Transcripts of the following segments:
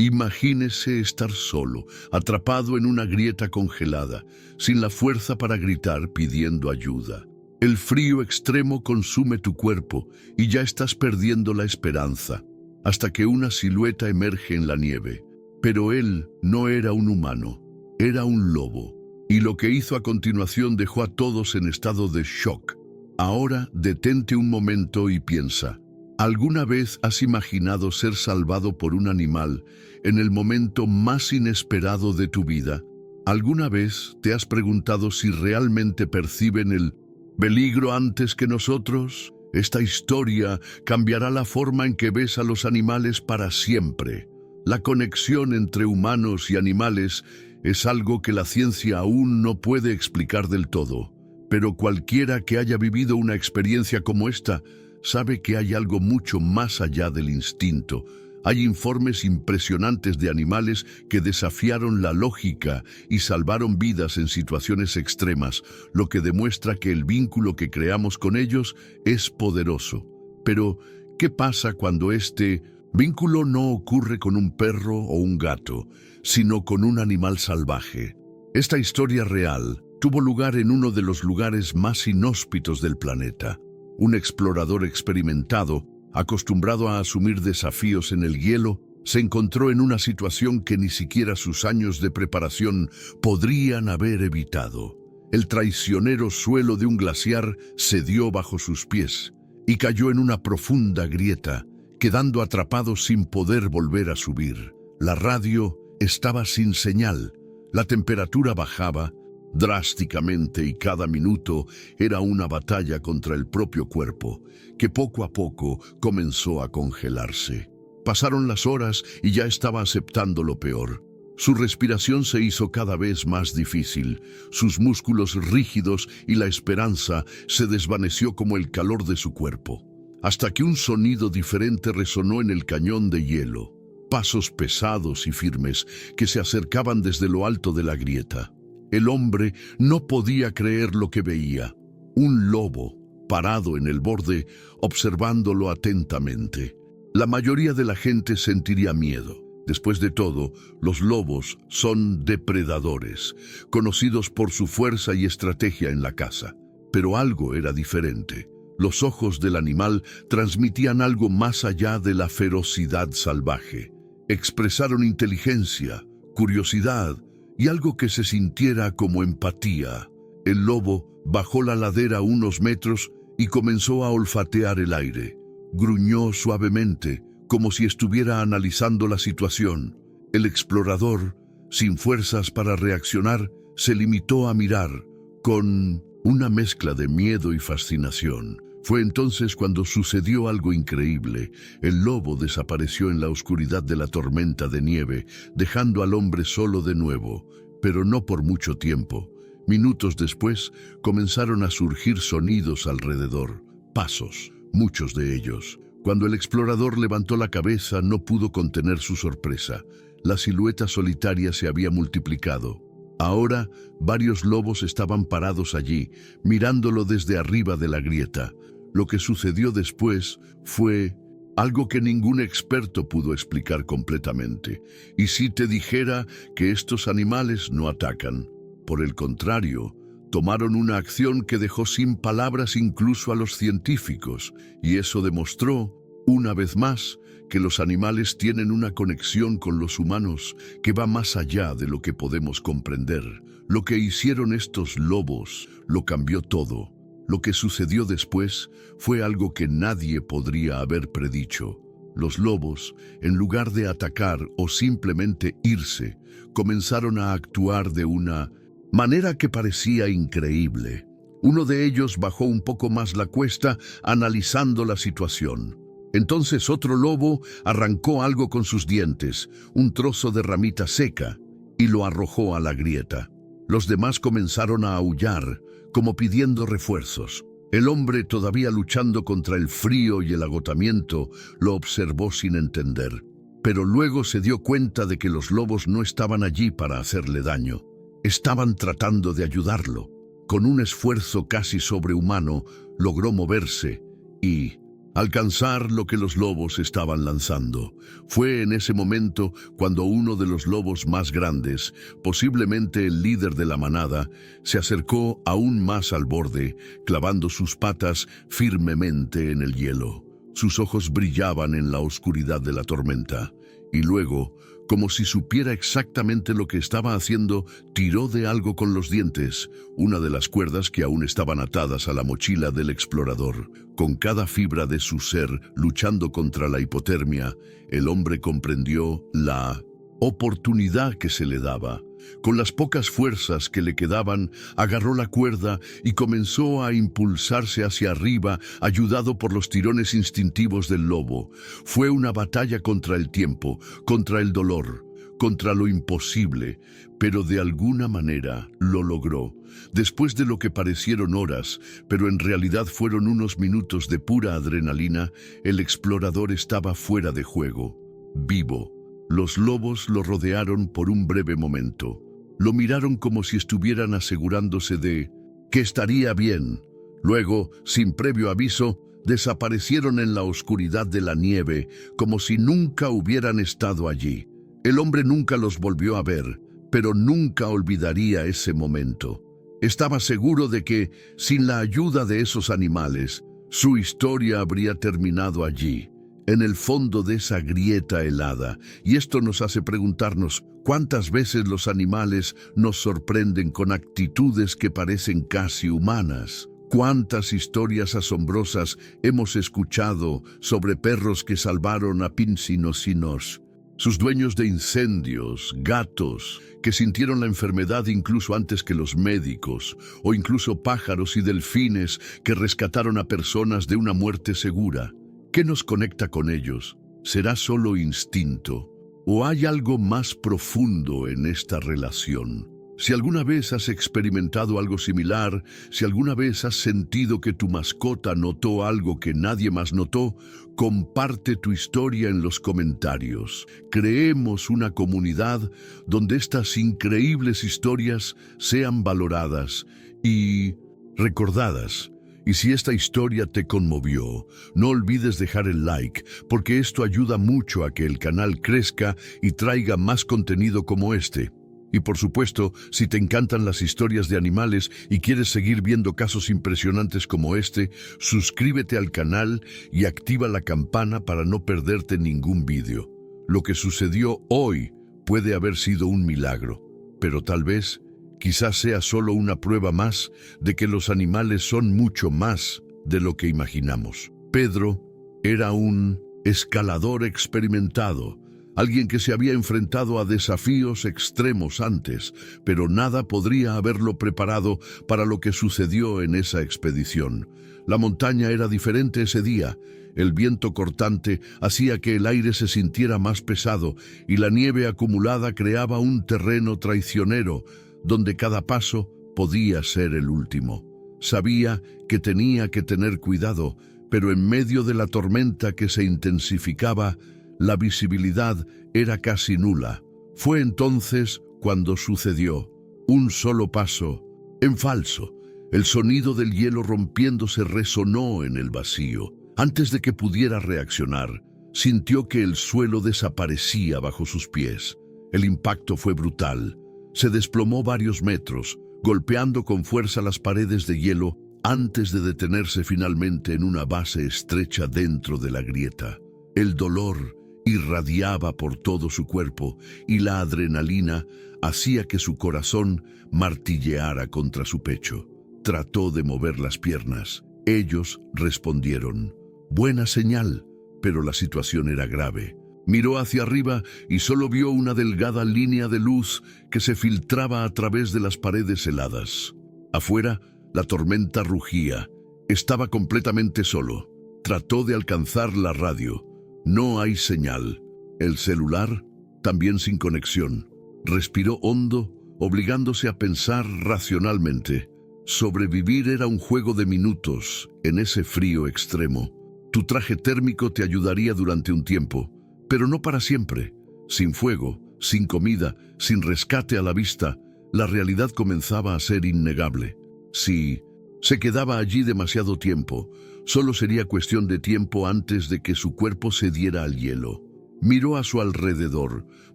Imagínese estar solo, atrapado en una grieta congelada, sin la fuerza para gritar pidiendo ayuda. El frío extremo consume tu cuerpo y ya estás perdiendo la esperanza, hasta que una silueta emerge en la nieve. Pero él no era un humano, era un lobo, y lo que hizo a continuación dejó a todos en estado de shock. Ahora detente un momento y piensa. ¿Alguna vez has imaginado ser salvado por un animal en el momento más inesperado de tu vida? ¿Alguna vez te has preguntado si realmente perciben el peligro antes que nosotros? Esta historia cambiará la forma en que ves a los animales para siempre. La conexión entre humanos y animales es algo que la ciencia aún no puede explicar del todo, pero cualquiera que haya vivido una experiencia como esta sabe que hay algo mucho más allá del instinto. Hay informes impresionantes de animales que desafiaron la lógica y salvaron vidas en situaciones extremas, lo que demuestra que el vínculo que creamos con ellos es poderoso. Pero, ¿qué pasa cuando este vínculo no ocurre con un perro o un gato, sino con un animal salvaje? Esta historia real tuvo lugar en uno de los lugares más inhóspitos del planeta. Un explorador experimentado, acostumbrado a asumir desafíos en el hielo, se encontró en una situación que ni siquiera sus años de preparación podrían haber evitado. El traicionero suelo de un glaciar cedió bajo sus pies y cayó en una profunda grieta, quedando atrapado sin poder volver a subir. La radio estaba sin señal, la temperatura bajaba drásticamente y cada minuto era una batalla contra el propio cuerpo, que poco a poco comenzó a congelarse. Pasaron las horas y ya estaba aceptando lo peor. Su respiración se hizo cada vez más difícil, sus músculos rígidos y la esperanza se desvaneció como el calor de su cuerpo, hasta que un sonido diferente resonó en el cañón de hielo. Pasos pesados y firmes que se acercaban desde lo alto de la grieta. El hombre no podía creer lo que veía. Un lobo, parado en el borde, observándolo atentamente. La mayoría de la gente sentiría miedo. Después de todo, los lobos son depredadores, conocidos por su fuerza y estrategia en la caza. Pero algo era diferente. Los ojos del animal transmitían algo más allá de la ferocidad salvaje. Expresaron inteligencia, curiosidad y algo que se sintiera como empatía. El lobo bajó la ladera unos metros y comenzó a olfatear el aire. Gruñó suavemente, como si estuviera analizando la situación. El explorador, sin fuerzas para reaccionar, se limitó a mirar, con una mezcla de miedo y fascinación. Fue entonces cuando sucedió algo increíble. El lobo desapareció en la oscuridad de la tormenta de nieve, dejando al hombre solo de nuevo, pero no por mucho tiempo. Minutos después, comenzaron a surgir sonidos alrededor, pasos, muchos de ellos. Cuando el explorador levantó la cabeza, no pudo contener su sorpresa. La silueta solitaria se había multiplicado. Ahora, varios lobos estaban parados allí, mirándolo desde arriba de la grieta. Lo que sucedió después fue algo que ningún experto pudo explicar completamente. Y si te dijera que estos animales no atacan, por el contrario, tomaron una acción que dejó sin palabras incluso a los científicos, y eso demostró, una vez más, que los animales tienen una conexión con los humanos que va más allá de lo que podemos comprender. Lo que hicieron estos lobos lo cambió todo. Lo que sucedió después fue algo que nadie podría haber predicho. Los lobos, en lugar de atacar o simplemente irse, comenzaron a actuar de una manera que parecía increíble. Uno de ellos bajó un poco más la cuesta, analizando la situación. Entonces otro lobo arrancó algo con sus dientes, un trozo de ramita seca, y lo arrojó a la grieta. Los demás comenzaron a aullar, como pidiendo refuerzos. El hombre, todavía luchando contra el frío y el agotamiento, lo observó sin entender. Pero luego se dio cuenta de que los lobos no estaban allí para hacerle daño. Estaban tratando de ayudarlo. Con un esfuerzo casi sobrehumano, logró moverse y, alcanzar lo que los lobos estaban lanzando. Fue en ese momento cuando uno de los lobos más grandes, posiblemente el líder de la manada, se acercó aún más al borde, clavando sus patas firmemente en el hielo. Sus ojos brillaban en la oscuridad de la tormenta, y luego, como si supiera exactamente lo que estaba haciendo, tiró de algo con los dientes, una de las cuerdas que aún estaban atadas a la mochila del explorador. Con cada fibra de su ser luchando contra la hipotermia, el hombre comprendió la oportunidad que se le daba. Con las pocas fuerzas que le quedaban, agarró la cuerda y comenzó a impulsarse hacia arriba, ayudado por los tirones instintivos del lobo. Fue una batalla contra el tiempo, contra el dolor, contra lo imposible, pero de alguna manera lo logró. Después de lo que parecieron horas, pero en realidad fueron unos minutos de pura adrenalina, el explorador estaba fuera de juego, vivo. Los lobos lo rodearon por un breve momento. Lo miraron como si estuvieran asegurándose de que estaría bien. Luego, sin previo aviso, desaparecieron en la oscuridad de la nieve, como si nunca hubieran estado allí. El hombre nunca los volvió a ver, pero nunca olvidaría ese momento. Estaba seguro de que, sin la ayuda de esos animales, su historia habría terminado allí, en el fondo de esa grieta helada, y esto nos hace preguntarnos cuántas veces los animales nos sorprenden con actitudes que parecen casi humanas. Cuántas historias asombrosas hemos escuchado sobre perros que salvaron a Pincinocinos, sus dueños de incendios, gatos que sintieron la enfermedad incluso antes que los médicos, o incluso pájaros y delfines que rescataron a personas de una muerte segura. ¿Qué nos conecta con ellos? ¿Será solo instinto? ¿O hay algo más profundo en esta relación? Si alguna vez has experimentado algo similar, si alguna vez has sentido que tu mascota notó algo que nadie más notó, comparte tu historia en los comentarios. Creemos una comunidad donde estas increíbles historias sean valoradas y recordadas. Y si esta historia te conmovió, no olvides dejar el like, porque esto ayuda mucho a que el canal crezca y traiga más contenido como este. Y por supuesto, si te encantan las historias de animales y quieres seguir viendo casos impresionantes como este, suscríbete al canal y activa la campana para no perderte ningún vídeo. Lo que sucedió hoy puede haber sido un milagro, pero tal vez quizás sea solo una prueba más de que los animales son mucho más de lo que imaginamos. Pedro era un escalador experimentado, alguien que se había enfrentado a desafíos extremos antes, pero nada podría haberlo preparado para lo que sucedió en esa expedición. La montaña era diferente ese día. El viento cortante hacía que el aire se sintiera más pesado y la nieve acumulada creaba un terreno traicionero, donde cada paso podía ser el último. Sabía que tenía que tener cuidado, pero en medio de la tormenta que se intensificaba, la visibilidad era casi nula. Fue entonces cuando sucedió. Un solo paso, en falso. El sonido del hielo rompiéndose resonó en el vacío. Antes de que pudiera reaccionar, sintió que el suelo desaparecía bajo sus pies. El impacto fue brutal. Se desplomó varios metros, golpeando con fuerza las paredes de hielo antes de detenerse finalmente en una base estrecha dentro de la grieta. El dolor irradiaba por todo su cuerpo y la adrenalina hacía que su corazón martilleara contra su pecho. Trató de mover las piernas. Ellos respondieron. Buena señal, pero la situación era grave. Miró hacia arriba y solo vio una delgada línea de luz que se filtraba a través de las paredes heladas. Afuera, la tormenta rugía. Estaba completamente solo. Trató de alcanzar la radio. No hay señal. El celular, también sin conexión. Respiró hondo, obligándose a pensar racionalmente. Sobrevivir era un juego de minutos en ese frío extremo. Tu traje térmico te ayudaría durante un tiempo, pero no para siempre. Sin fuego, sin comida, sin rescate a la vista, la realidad comenzaba a ser innegable. Si Se quedaba allí demasiado tiempo. Solo sería cuestión de tiempo antes de que su cuerpo cediera al hielo. Miró a su alrededor,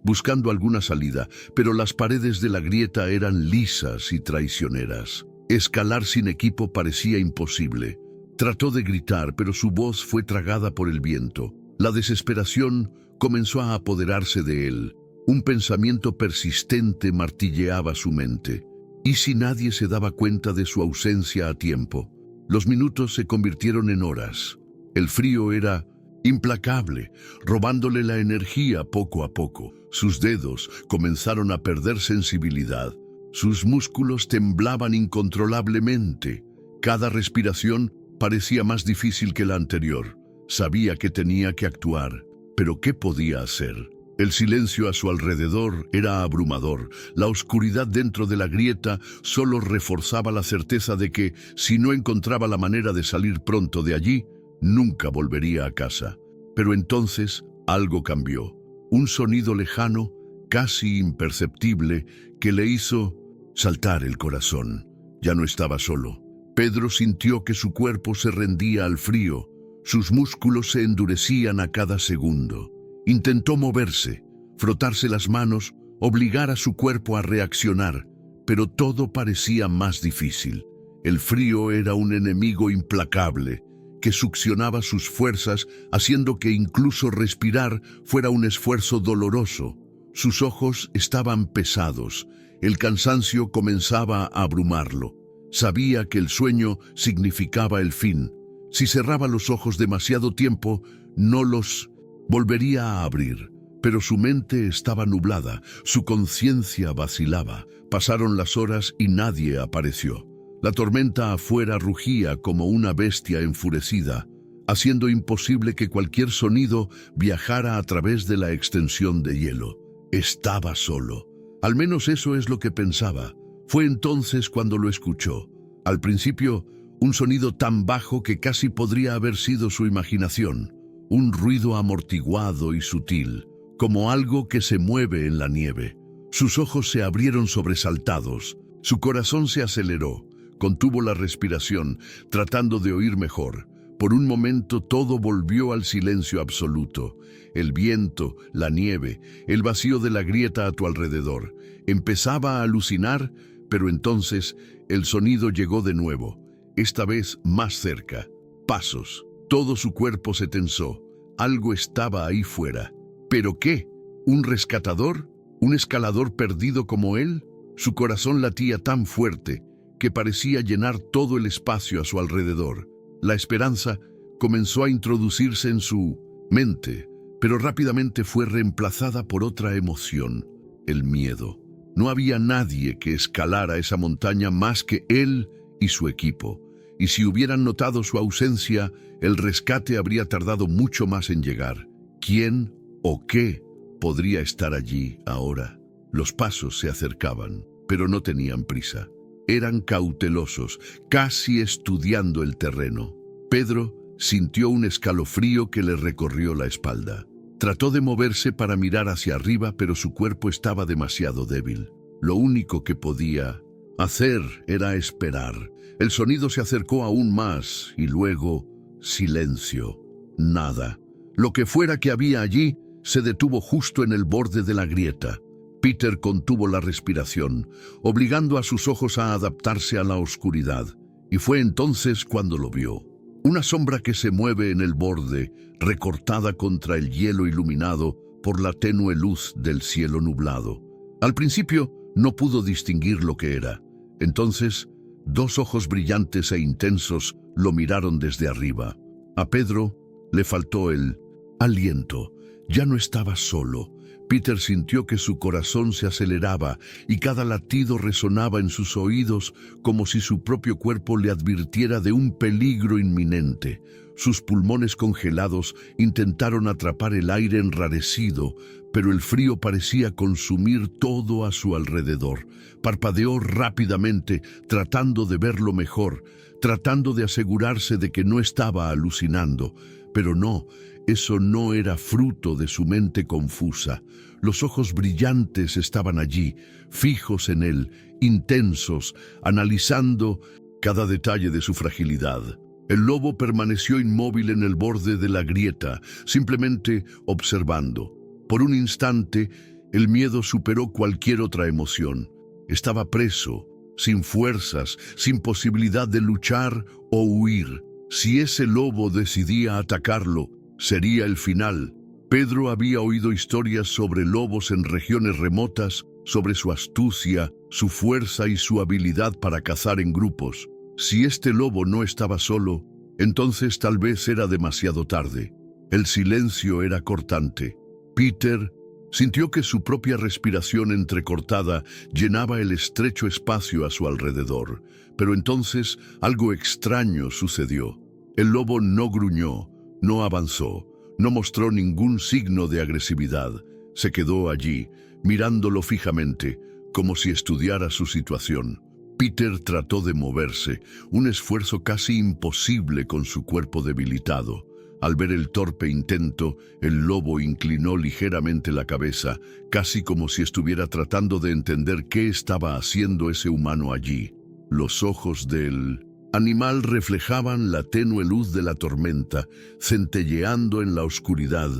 buscando alguna salida, pero las paredes de la grieta eran lisas y traicioneras. Escalar sin equipo parecía imposible. Trató de gritar, pero su voz fue tragada por el viento. La desesperación comenzó a apoderarse de él. Un pensamiento persistente martilleaba su mente. ¿Y si nadie se daba cuenta de su ausencia a tiempo? Los minutos se convirtieron en horas. El frío era implacable, robándole la energía poco a poco. Sus dedos comenzaron a perder sensibilidad. Sus músculos temblaban incontrolablemente. Cada respiración parecía más difícil que la anterior. Sabía que tenía que actuar, pero ¿qué podía hacer? El silencio a su alrededor era abrumador. La oscuridad dentro de la grieta solo reforzaba la certeza de que, si no encontraba la manera de salir pronto de allí, nunca volvería a casa. Pero entonces algo cambió. Un sonido lejano, casi imperceptible, que le hizo saltar el corazón. Ya no estaba solo. Pedro sintió que su cuerpo se rendía al frío. Sus músculos se endurecían a cada segundo. Intentó moverse, frotarse las manos, obligar a su cuerpo a reaccionar, pero todo parecía más difícil. El frío era un enemigo implacable que succionaba sus fuerzas, haciendo que incluso respirar fuera un esfuerzo doloroso. Sus ojos estaban pesados, el cansancio comenzaba a abrumarlo. Sabía que el sueño significaba el fin. Si cerraba los ojos demasiado tiempo, no los volvería a abrir. Pero su mente estaba nublada, su conciencia vacilaba. Pasaron las horas y nadie apareció. La tormenta afuera rugía como una bestia enfurecida, haciendo imposible que cualquier sonido viajara a través de la extensión de hielo. Estaba solo. Al menos eso es lo que pensaba. Fue entonces cuando lo escuchó. Al principio, un sonido tan bajo que casi podría haber sido su imaginación. Un ruido amortiguado y sutil, como algo que se mueve en la nieve. Sus ojos se abrieron sobresaltados. Su corazón se aceleró. Contuvo la respiración, tratando de oír mejor. Por un momento todo volvió al silencio absoluto. El viento, la nieve, el vacío de la grieta a tu alrededor. Empezaba a alucinar, pero entonces el sonido llegó de nuevo, esta vez más cerca. Pasos. Todo su cuerpo se tensó. Algo estaba ahí fuera. ¿Pero qué? ¿Un rescatador? ¿Un escalador perdido como él? Su corazón latía tan fuerte que parecía llenar todo el espacio a su alrededor. La esperanza comenzó a introducirse en su mente, pero rápidamente fue reemplazada por otra emoción, el miedo. No había nadie que escalara esa montaña más que él y su equipo, y si hubieran notado su ausencia, el rescate habría tardado mucho más en llegar. ¿Quién o qué podría estar allí ahora? Los pasos se acercaban, pero no tenían prisa. Eran cautelosos, casi estudiando el terreno. Pedro sintió un escalofrío que le recorrió la espalda. Trató de moverse para mirar hacia arriba, pero su cuerpo estaba demasiado débil. Lo único que podía hacer era esperar. El sonido se acercó aún más y luego silencio. Nada. Lo que fuera que había allí se detuvo justo en el borde de la grieta. Peter contuvo la respiración, obligando a sus ojos a adaptarse a la oscuridad, y fue entonces cuando lo vio. Una sombra que se mueve en el borde, recortada contra el hielo iluminado por la tenue luz del cielo nublado. Al principio no pudo distinguir lo que era. Entonces, dos ojos brillantes e intensos lo miraron desde arriba. A Pedro le faltó el aliento. Ya no estaba solo. Peter sintió que su corazón se aceleraba y cada latido resonaba en sus oídos como si su propio cuerpo le advirtiera de un peligro inminente. Sus pulmones congelados intentaron atrapar el aire enrarecido, pero el frío parecía consumir todo a su alrededor. Parpadeó rápidamente, tratando de verlo mejor, tratando de asegurarse de que no estaba alucinando. Pero no, eso no era fruto de su mente confusa. Los ojos brillantes estaban allí, fijos en él, intensos, analizando cada detalle de su fragilidad. El lobo permaneció inmóvil en el borde de la grieta, simplemente observando. Por un instante, el miedo superó cualquier otra emoción. Estaba preso, sin fuerzas, sin posibilidad de luchar o huir. Si ese lobo decidía atacarlo, sería el final. Pedro había oído historias sobre lobos en regiones remotas, sobre su astucia, su fuerza y su habilidad para cazar en grupos. Si este lobo no estaba solo, entonces tal vez era demasiado tarde. El silencio era cortante. Peter sintió que su propia respiración entrecortada llenaba el estrecho espacio a su alrededor. Pero entonces algo extraño sucedió. El lobo no gruñó, no avanzó, no mostró ningún signo de agresividad. Se quedó allí, mirándolo fijamente, como si estudiara su situación. Peter trató de moverse, un esfuerzo casi imposible con su cuerpo debilitado. Al ver el torpe intento, el lobo inclinó ligeramente la cabeza, casi como si estuviera tratando de entender qué estaba haciendo ese humano allí. Los ojos del animal reflejaban la tenue luz de la tormenta, centelleando en la oscuridad,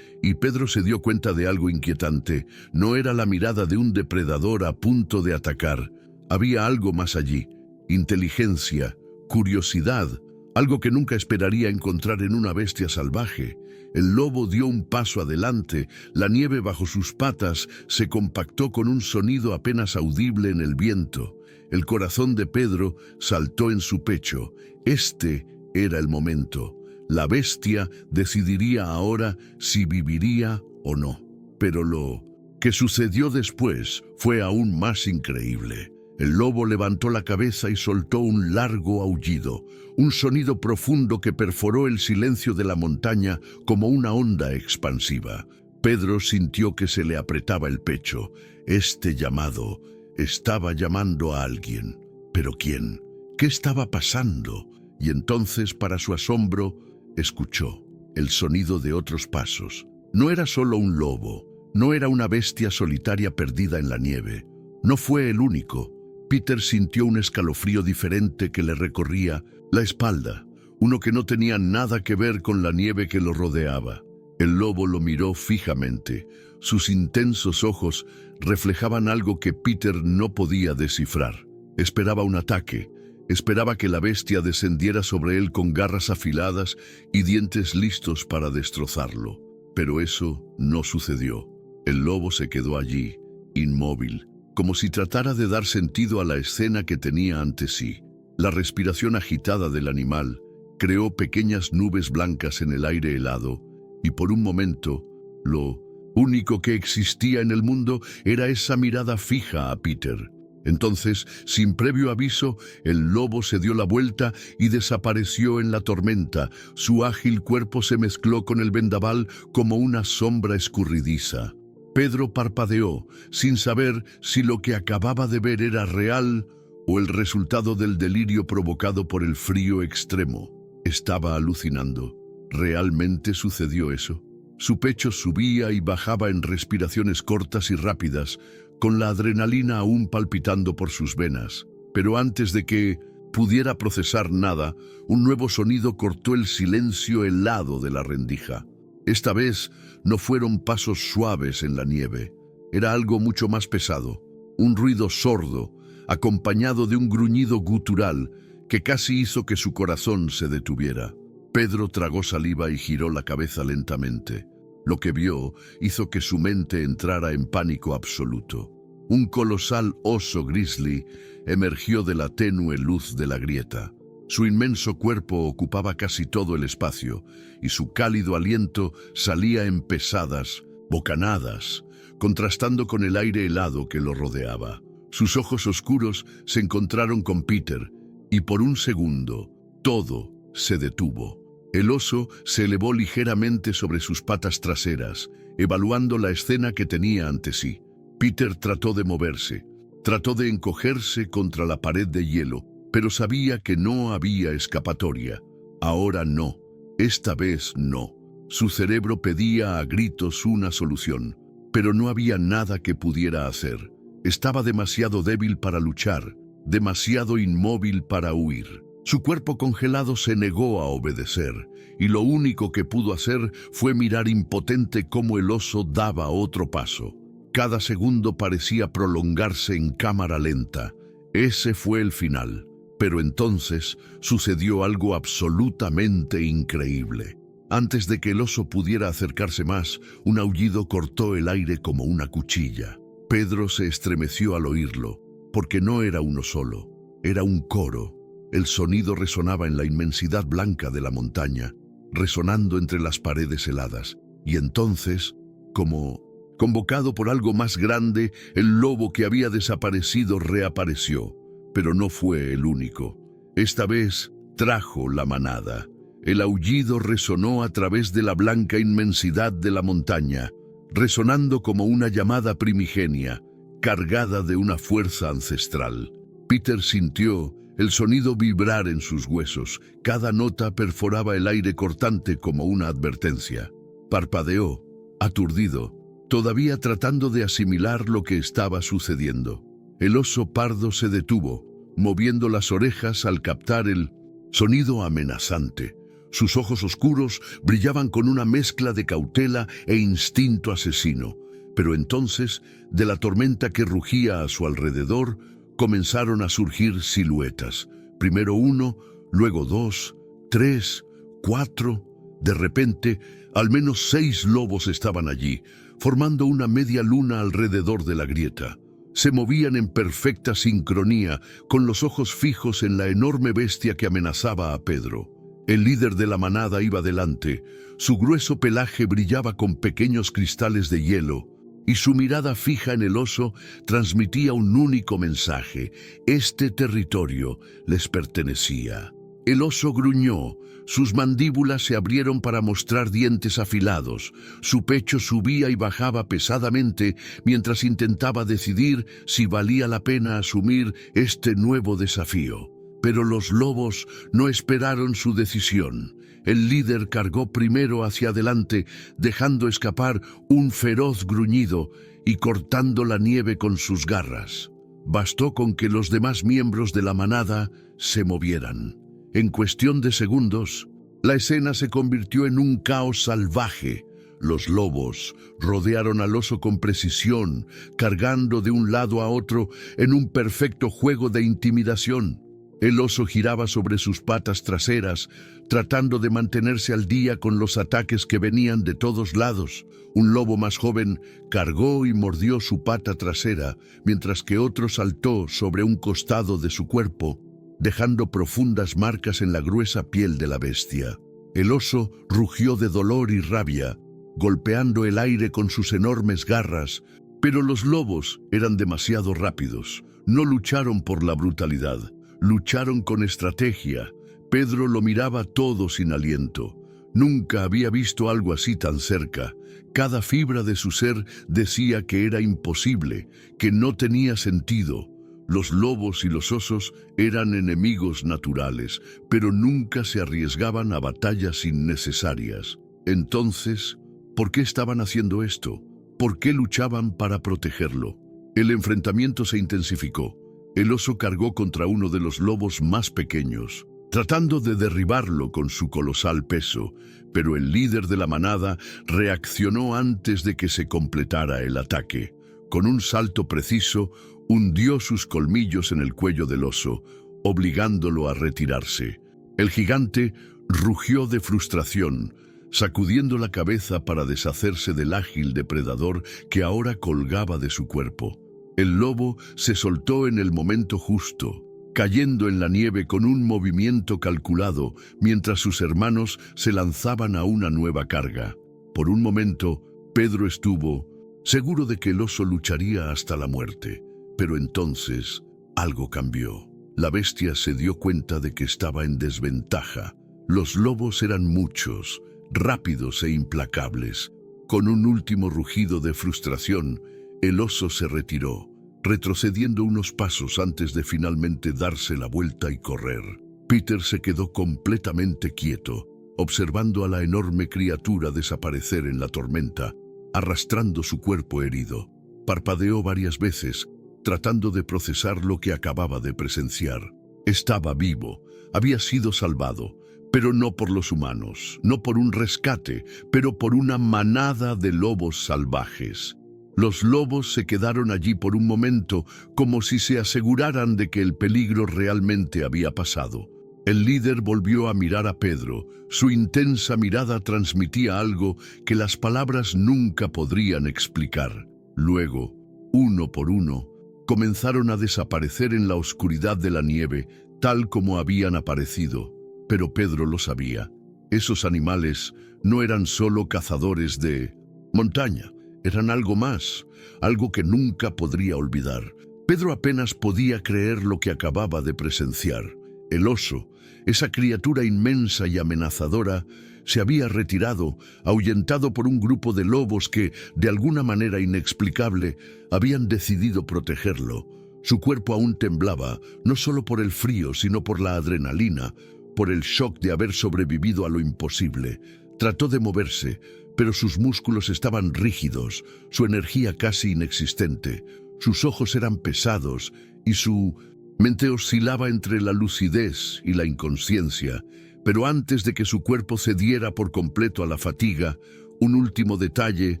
y Pedro se dio cuenta de algo inquietante. No era la mirada de un depredador a punto de atacar. Había algo más allí: inteligencia, curiosidad, algo que nunca esperaría encontrar en una bestia salvaje. El lobo dio un paso adelante, la nieve bajo sus patas se compactó con un sonido apenas audible en el viento. El corazón de Pedro saltó en su pecho. Este era el momento. La bestia decidiría ahora si viviría o no. Pero lo que sucedió después fue aún más increíble. El lobo levantó la cabeza y soltó un largo aullido, un sonido profundo que perforó el silencio de la montaña como una onda expansiva. Pedro sintió que se le apretaba el pecho. Este llamado estaba llamando a alguien. ¿Pero quién? ¿Qué estaba pasando? Y entonces, para su asombro, escuchó el sonido de otros pasos. No era solo un lobo, no era una bestia solitaria perdida en la nieve. No fue el único. Peter sintió un escalofrío diferente que le recorría la espalda, uno que no tenía nada que ver con la nieve que lo rodeaba. El lobo lo miró fijamente. Sus intensos ojos reflejaban algo que Peter no podía descifrar. Esperaba un ataque. Esperaba que la bestia descendiera sobre él con garras afiladas y dientes listos para destrozarlo. Pero eso no sucedió. El lobo se quedó allí, inmóvil, como si tratara de dar sentido a la escena que tenía ante sí. La respiración agitada del animal creó pequeñas nubes blancas en el aire helado, y por un momento, lo único que existía en el mundo era esa mirada fija a Peter. Entonces, sin previo aviso, el lobo se dio la vuelta y desapareció en la tormenta. Su ágil cuerpo se mezcló con el vendaval como una sombra escurridiza. Pedro parpadeó, sin saber si lo que acababa de ver era real o el resultado del delirio provocado por el frío extremo. Estaba alucinando. ¿Realmente sucedió eso? Su pecho subía y bajaba en respiraciones cortas y rápidas, con la adrenalina aún palpitando por sus venas. Pero antes de que pudiera procesar nada, un nuevo sonido cortó el silencio helado de la rendija. Esta vez no fueron pasos suaves en la nieve. Era algo mucho más pesado, un ruido sordo, acompañado de un gruñido gutural que casi hizo que su corazón se detuviera. Pedro tragó saliva y giró la cabeza lentamente. Lo que vio hizo que su mente entrara en pánico absoluto. Un colosal oso grizzly emergió de la tenue luz de la grieta. Su inmenso cuerpo ocupaba casi todo el espacio, y su cálido aliento salía en pesadas bocanadas, contrastando con el aire helado que lo rodeaba. Sus ojos oscuros se encontraron con Peter, y por un segundo, todo se detuvo. El oso se elevó ligeramente sobre sus patas traseras, evaluando la escena que tenía ante sí. Peter trató de moverse, trató de encogerse contra la pared de hielo, pero sabía que no había escapatoria. Ahora no, esta vez no. Su cerebro pedía a gritos una solución, pero no había nada que pudiera hacer. Estaba demasiado débil para luchar, demasiado inmóvil para huir. Su cuerpo congelado se negó a obedecer, y lo único que pudo hacer fue mirar impotente cómo el oso daba otro paso. Cada segundo parecía prolongarse en cámara lenta. Ese fue el final. Pero entonces sucedió algo absolutamente increíble. Antes de que el oso pudiera acercarse más, un aullido cortó el aire como una cuchilla. Pedro se estremeció al oírlo, porque no era uno solo, era un coro. El sonido resonaba en la inmensidad blanca de la montaña, resonando entre las paredes heladas. Y entonces, como convocado por algo más grande, el lobo que había desaparecido reapareció. Pero no fue el único. Esta vez trajo la manada. El aullido resonó a través de la blanca inmensidad de la montaña, resonando como una llamada primigenia, cargada de una fuerza ancestral. Peter sintió el sonido vibrar en sus huesos. Cada nota perforaba el aire cortante como una advertencia. Parpadeó, aturdido, todavía tratando de asimilar lo que estaba sucediendo. El oso pardo se detuvo, moviendo las orejas al captar el sonido amenazante. Sus ojos oscuros brillaban con una mezcla de cautela e instinto asesino. Pero entonces, de la tormenta que rugía a su alrededor, comenzaron a surgir siluetas. Primero uno, luego dos, tres, cuatro. De repente, al menos 6 lobos estaban allí, formando una media luna alrededor de la grieta. Se movían en perfecta sincronía, con los ojos fijos en la enorme bestia que amenazaba a Pedro. El líder de la manada iba delante. Su grueso pelaje brillaba con pequeños cristales de hielo, y su mirada fija en el oso transmitía un único mensaje: este territorio les pertenecía. El oso gruñó, sus mandíbulas se abrieron para mostrar dientes afilados, su pecho subía y bajaba pesadamente mientras intentaba decidir si valía la pena asumir este nuevo desafío. Pero los lobos no esperaron su decisión. El líder cargó primero hacia adelante, dejando escapar un feroz gruñido y cortando la nieve con sus garras. Bastó con que los demás miembros de la manada se movieran. En cuestión de segundos, la escena se convirtió en un caos salvaje. Los lobos rodearon al oso con precisión, cargando de un lado a otro en un perfecto juego de intimidación. El oso giraba sobre sus patas traseras, tratando de mantenerse al día con los ataques que venían de todos lados. Un lobo más joven cargó y mordió su pata trasera, mientras que otro saltó sobre un costado de su cuerpo, dejando profundas marcas en la gruesa piel de la bestia. El oso rugió de dolor y rabia, golpeando el aire con sus enormes garras, pero los lobos eran demasiado rápidos. No lucharon por la brutalidad. Lucharon con estrategia. Pedro lo miraba todo sin aliento. Nunca había visto algo así tan cerca. Cada fibra de su ser decía que era imposible, que no tenía sentido. Los lobos y los osos eran enemigos naturales, pero nunca se arriesgaban a batallas innecesarias. Entonces, ¿por qué estaban haciendo esto? ¿Por qué luchaban para protegerlo? El enfrentamiento se intensificó. El oso cargó contra uno de los lobos más pequeños, tratando de derribarlo con su colosal peso, pero el líder de la manada reaccionó antes de que se completara el ataque. Con un salto preciso, hundió sus colmillos en el cuello del oso, obligándolo a retirarse. El gigante rugió de frustración, sacudiendo la cabeza para deshacerse del ágil depredador que ahora colgaba de su cuerpo. El lobo se soltó en el momento justo, cayendo en la nieve con un movimiento calculado, mientras sus hermanos se lanzaban a una nueva carga. Por un momento, Pedro estuvo seguro de que el oso lucharía hasta la muerte, pero entonces algo cambió. La bestia se dio cuenta de que estaba en desventaja. Los lobos eran muchos, rápidos e implacables. Con un último rugido de frustración, el oso se retiró, retrocediendo unos pasos antes de finalmente darse la vuelta y correr. Peter se quedó completamente quieto, observando a la enorme criatura desaparecer en la tormenta, arrastrando su cuerpo herido. Parpadeó varias veces, tratando de procesar lo que acababa de presenciar. Estaba vivo, había sido salvado, pero no por los humanos, no por un rescate, pero por una manada de lobos salvajes. Los lobos se quedaron allí por un momento, como si se aseguraran de que el peligro realmente había pasado. El líder volvió a mirar a Pedro. Su intensa mirada transmitía algo que las palabras nunca podrían explicar. Luego, uno por uno, comenzaron a desaparecer en la oscuridad de la nieve, tal como habían aparecido. Pero Pedro lo sabía. Esos animales no eran solo cazadores de montaña, eran algo más, algo que nunca podría olvidar. Pedro apenas podía creer lo que acababa de presenciar. El oso, esa criatura inmensa y amenazadora, se había retirado, ahuyentado por un grupo de lobos que, de alguna manera inexplicable, habían decidido protegerlo. Su cuerpo aún temblaba, no solo por el frío, sino por la adrenalina, por el shock de haber sobrevivido a lo imposible. Trató de moverse, pero sus músculos estaban rígidos, su energía casi inexistente. Sus ojos eran pesados y su mente oscilaba entre la lucidez y la inconsciencia. Pero antes de que su cuerpo cediera por completo a la fatiga, un último detalle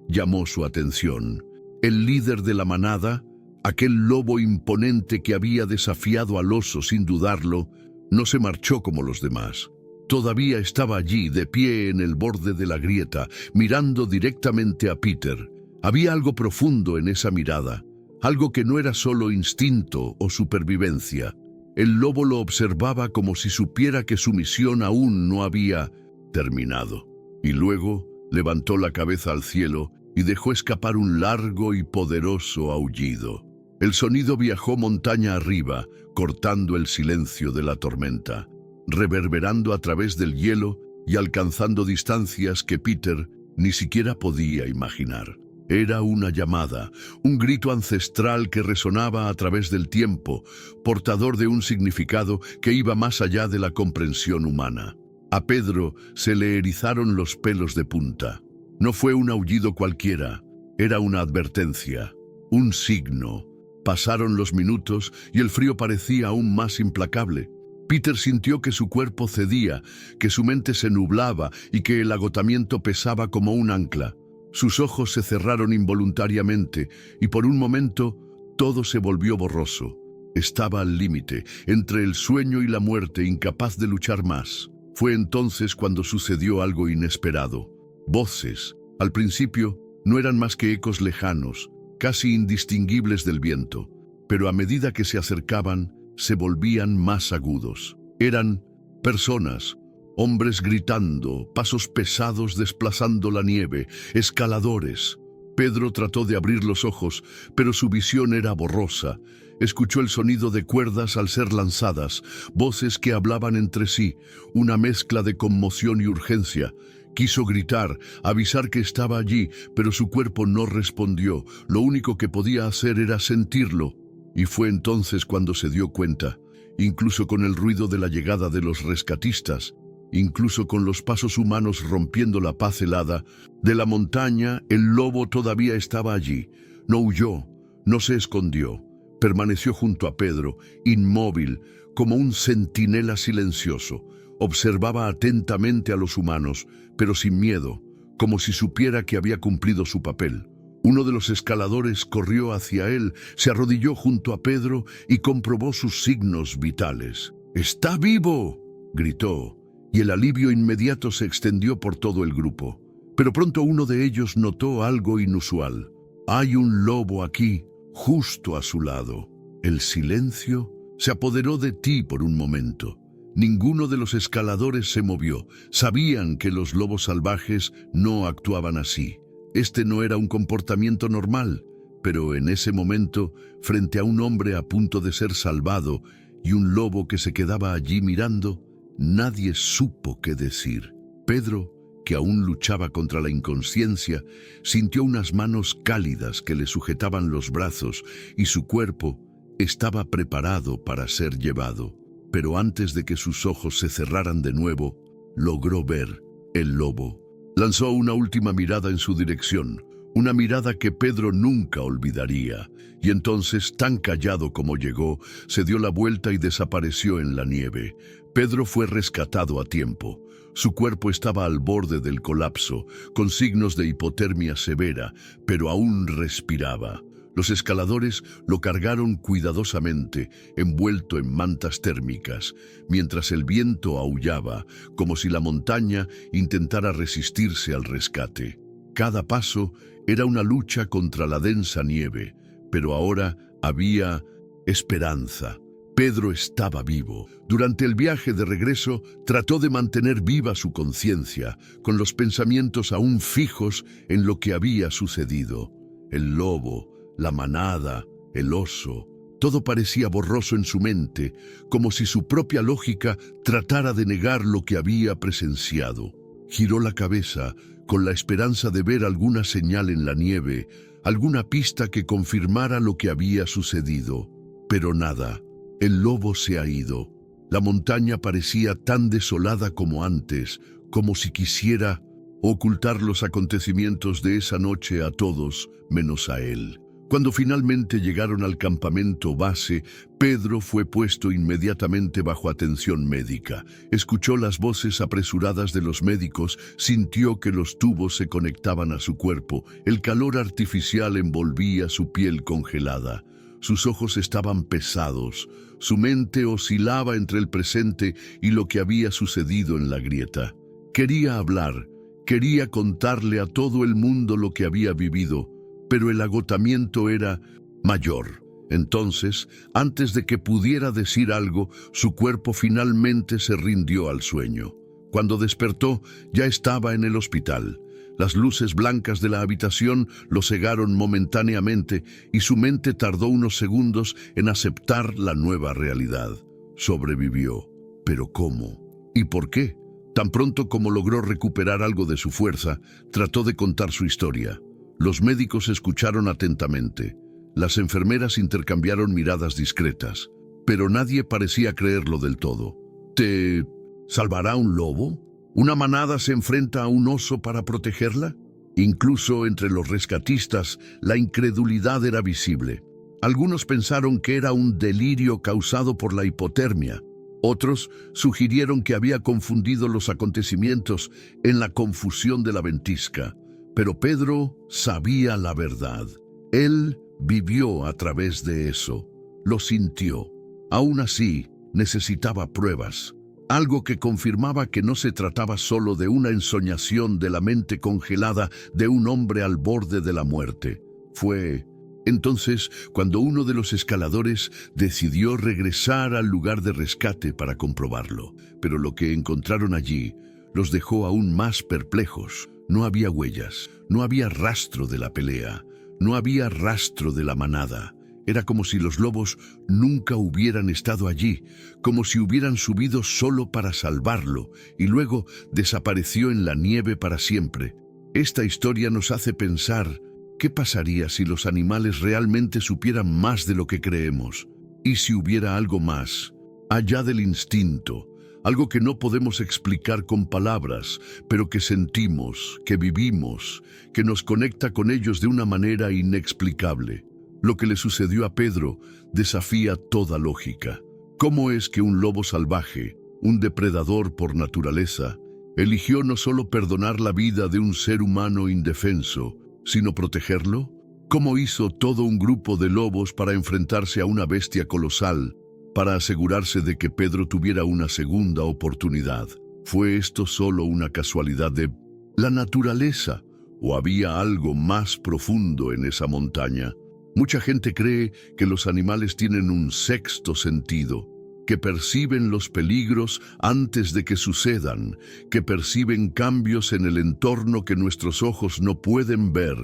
llamó su atención. El líder de la manada, aquel lobo imponente que había desafiado al oso sin dudarlo, no se marchó como los demás. Todavía estaba allí, de pie en el borde de la grieta, mirando directamente a Peter. Había algo profundo en esa mirada, algo que no era solo instinto o supervivencia. El lobo lo observaba como si supiera que su misión aún no había terminado. Y luego levantó la cabeza al cielo y dejó escapar un largo y poderoso aullido. El sonido viajó montaña arriba, cortando el silencio de la tormenta, reverberando a través del hielo y alcanzando distancias que Peter ni siquiera podía imaginar. Era una llamada, un grito ancestral que resonaba a través del tiempo, portador de un significado que iba más allá de la comprensión humana. A Pedro se le erizaron los pelos de punta. No fue un aullido cualquiera, era una advertencia, un signo. Pasaron los minutos y el frío parecía aún más implacable. Peter sintió que su cuerpo cedía, que su mente se nublaba y que el agotamiento pesaba como un ancla. Sus ojos se cerraron involuntariamente y por un momento todo se volvió borroso. Estaba al límite, entre el sueño y la muerte, incapaz de luchar más. Fue entonces cuando sucedió algo inesperado. Voces, al principio, no eran más que ecos lejanos, casi indistinguibles del viento, pero a medida que se acercaban, se volvían más agudos. Eran personas, hombres gritando, pasos pesados desplazando la nieve, escaladores. Pedro trató de abrir los ojos, pero su visión era borrosa. Escuchó el sonido de cuerdas al ser lanzadas, voces que hablaban entre sí, una mezcla de conmoción y urgencia. Quiso gritar, avisar que estaba allí, pero su cuerpo no respondió. Lo único que podía hacer era sentirlo. Y fue entonces cuando se dio cuenta, incluso con el ruido de la llegada de los rescatistas, incluso con los pasos humanos rompiendo la paz helada de la montaña, el lobo todavía estaba allí. No huyó, no se escondió. Permaneció junto a Pedro, inmóvil, como un centinela silencioso. Observaba atentamente a los humanos, pero sin miedo, como si supiera que había cumplido su papel. Uno de los escaladores corrió hacia él, se arrodilló junto a Pedro y comprobó sus signos vitales. ¡Está vivo!, gritó, y el alivio inmediato se extendió por todo el grupo. Pero pronto uno de ellos notó algo inusual. «Hay un lobo aquí, justo a su lado». El silencio se apoderó de ti por un momento. Ninguno de los escaladores se movió. Sabían que los lobos salvajes no actuaban así. Este no era un comportamiento normal, pero en ese momento, frente a un hombre a punto de ser salvado y un lobo que se quedaba allí mirando, nadie supo qué decir. Pedro, que aún luchaba contra la inconsciencia, sintió unas manos cálidas que le sujetaban los brazos y su cuerpo estaba preparado para ser llevado. Pero antes de que sus ojos se cerraran de nuevo, logró ver el lobo. Lanzó una última mirada en su dirección. una mirada que Pedro nunca olvidaría. Y entonces, tan callado como llegó, se dio la vuelta y desapareció en la nieve. Pedro fue rescatado a tiempo. Su cuerpo estaba al borde del colapso, con signos de hipotermia severa, pero aún respiraba. Los escaladores lo cargaron cuidadosamente, envuelto en mantas térmicas, mientras el viento aullaba, como si la montaña intentara resistirse al rescate. Cada paso era una lucha contra la densa nieve, pero ahora había esperanza. Pedro estaba vivo. Durante el viaje de regreso, trató de mantener viva su conciencia, con los pensamientos aún fijos en lo que había sucedido. El lobo, la manada, el oso, todo parecía borroso en su mente, como si su propia lógica tratara de negar lo que había presenciado. Giró la cabeza, con la esperanza de ver alguna señal en la nieve, alguna pista que confirmara lo que había sucedido. Pero nada. El lobo se ha ido. La montaña parecía tan desolada como antes, como si quisiera ocultar los acontecimientos de esa noche a todos, menos a él. Cuando finalmente llegaron al campamento base, Pedro fue puesto inmediatamente bajo atención médica. Escuchó las voces apresuradas de los médicos, sintió que los tubos se conectaban a su cuerpo, el calor artificial envolvía su piel congelada. Sus ojos estaban pesados, su mente oscilaba entre el presente y lo que había sucedido en la grieta. Quería hablar, quería contarle a todo el mundo lo que había vivido, pero el agotamiento era mayor. Entonces, antes de que pudiera decir algo, su cuerpo finalmente se rindió al sueño. Cuando despertó, ya estaba en el hospital. Las luces blancas de la habitación lo cegaron momentáneamente y su mente tardó unos segundos en aceptar la nueva realidad. Sobrevivió. ¿Pero cómo? ¿Y por qué? Tan pronto como logró recuperar algo de su fuerza, trató de contar su historia. Los médicos escucharon atentamente. Las enfermeras intercambiaron miradas discretas, pero nadie parecía creerlo del todo. ¿Te salvará un lobo? ¿Una manada se enfrenta a un oso para protegerla? Incluso entre los rescatistas, la incredulidad era visible. Algunos pensaron que era un delirio causado por la hipotermia. Otros sugirieron que había confundido los acontecimientos en la confusión de la ventisca. Pero Pedro sabía la verdad. Él vivió a través de eso. Lo sintió. Aún así, necesitaba pruebas. Algo que confirmaba que no se trataba solo de una ensoñación de la mente congelada de un hombre al borde de la muerte. Fue entonces cuando uno de los escaladores decidió regresar al lugar de rescate para comprobarlo. Pero lo que encontraron allí los dejó aún más perplejos. No había huellas, no había rastro de la pelea, no había rastro de la manada. Era como si los lobos nunca hubieran estado allí, como si hubieran subido solo para salvarlo y luego desapareció en la nieve para siempre. Esta historia nos hace pensar, ¿qué pasaría si los animales realmente supieran más de lo que creemos? ¿Y si hubiera algo más, allá del instinto? Algo que no podemos explicar con palabras, pero que sentimos, que vivimos, que nos conecta con ellos de una manera inexplicable. Lo que le sucedió a Pedro desafía toda lógica. ¿Cómo es que un lobo salvaje, un depredador por naturaleza, eligió no solo perdonar la vida de un ser humano indefenso, sino protegerlo? ¿Cómo hizo todo un grupo de lobos para enfrentarse a una bestia colosal, para asegurarse de que Pedro tuviera una segunda oportunidad? ¿Fue esto solo una casualidad de la naturaleza o había algo más profundo en esa montaña? Mucha gente cree que los animales tienen un sexto sentido, que perciben los peligros antes de que sucedan, que perciben cambios en el entorno que nuestros ojos no pueden ver,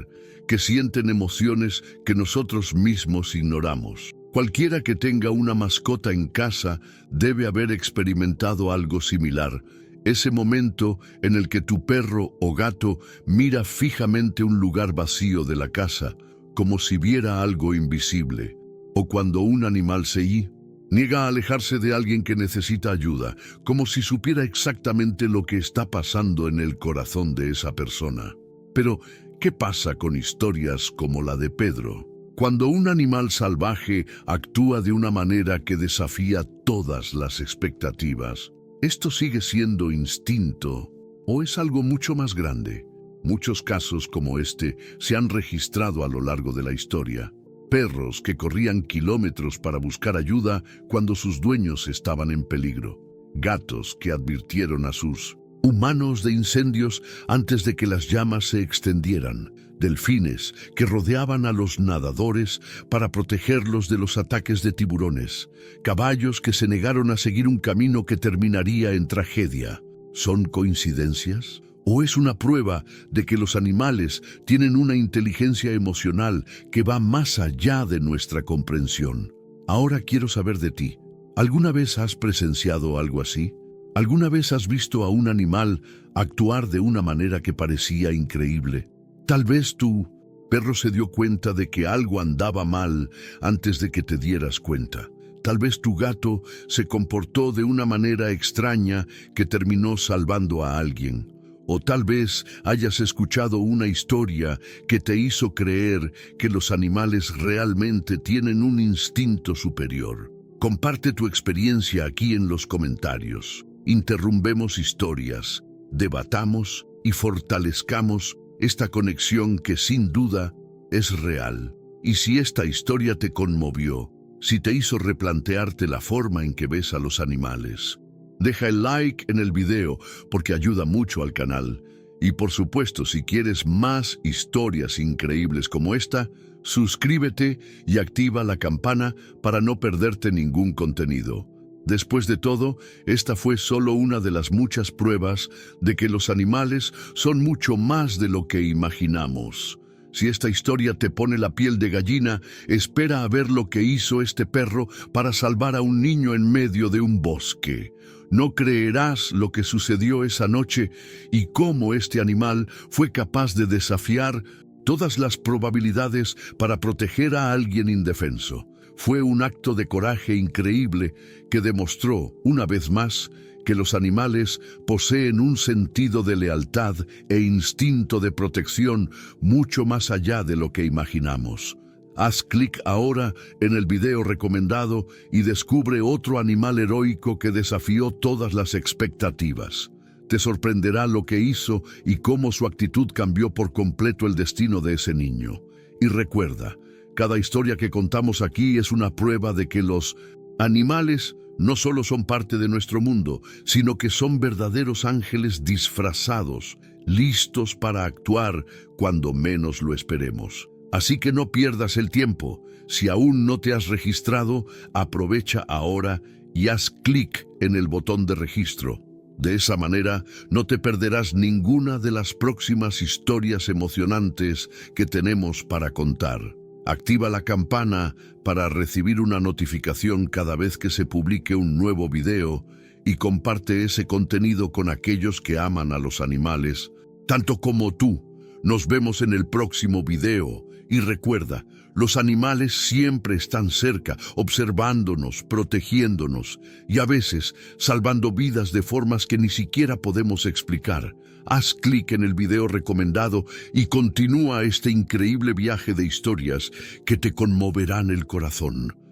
que sienten emociones que nosotros mismos ignoramos. Cualquiera que tenga una mascota en casa debe haber experimentado algo similar. Ese momento en el que tu perro o gato mira fijamente un lugar vacío de la casa, como si viera algo invisible. O cuando un animal se niega a alejarse de alguien que necesita ayuda, como si supiera exactamente lo que está pasando en el corazón de esa persona. Pero, ¿Qué pasa con historias como la de Pedro? Cuando un animal salvaje actúa de una manera que desafía todas las expectativas, ¿esto sigue siendo instinto o es algo mucho más grande? Muchos casos como este se han registrado a lo largo de la historia. Perros que corrían kilómetros para buscar ayuda cuando sus dueños estaban en peligro. Gatos que advirtieron a sus humanos de incendios antes de que las llamas se extendieran. Delfines que rodeaban a los nadadores para protegerlos de los ataques de tiburones. Caballos que se negaron a seguir un camino que terminaría en tragedia. ¿Son coincidencias? ¿O es una prueba de que los animales tienen una inteligencia emocional que va más allá de nuestra comprensión? Ahora quiero saber de ti. ¿Alguna vez has presenciado algo así? ¿Alguna vez has visto a un animal actuar de una manera que parecía increíble? Tal vez tu perro se dio cuenta de que algo andaba mal antes de que te dieras cuenta. Tal vez tu gato se comportó de una manera extraña que terminó salvando a alguien. O tal vez hayas escuchado una historia que te hizo creer que los animales realmente tienen un instinto superior. Comparte tu experiencia aquí en los comentarios. Interrumpemos historias, debatamos y fortalezcamos esta conexión que sin duda es real. Y si esta historia te conmovió, si te hizo replantearte la forma en que ves a los animales, deja el like en el video porque ayuda mucho al canal. Y por supuesto, si quieres más historias increíbles como esta, suscríbete y activa la campana para no perderte ningún contenido. Después de todo, esta fue solo una de las muchas pruebas de que los animales son mucho más de lo que imaginamos. Si esta historia te pone la piel de gallina, espera a ver lo que hizo este perro para salvar a un niño en medio de un bosque. No creerás lo que sucedió esa noche y cómo este animal fue capaz de desafiar todas las probabilidades para proteger a alguien indefenso. Fue un acto de coraje increíble que demostró, una vez más, que los animales poseen un sentido de lealtad e instinto de protección mucho más allá de lo que imaginamos. Haz clic ahora en el video recomendado y descubre otro animal heroico que desafió todas las expectativas. Te sorprenderá lo que hizo y cómo su actitud cambió por completo el destino de ese niño. Y recuerda, cada historia que contamos aquí es una prueba de que los animales no solo son parte de nuestro mundo, sino que son verdaderos ángeles disfrazados, listos para actuar cuando menos lo esperemos. Así que no pierdas el tiempo. Si aún no te has registrado, aprovecha ahora y haz clic en el botón de registro. De esa manera, no te perderás ninguna de las próximas historias emocionantes que tenemos para contar. Activa la campana para recibir una notificación cada vez que se publique un nuevo video y comparte ese contenido con aquellos que aman a los animales, tanto como tú. Nos vemos en el próximo video y recuerda, los animales siempre están cerca, observándonos, protegiéndonos y a veces salvando vidas de formas que ni siquiera podemos explicar. Haz clic en el video recomendado y continúa este increíble viaje de historias que te conmoverán el corazón.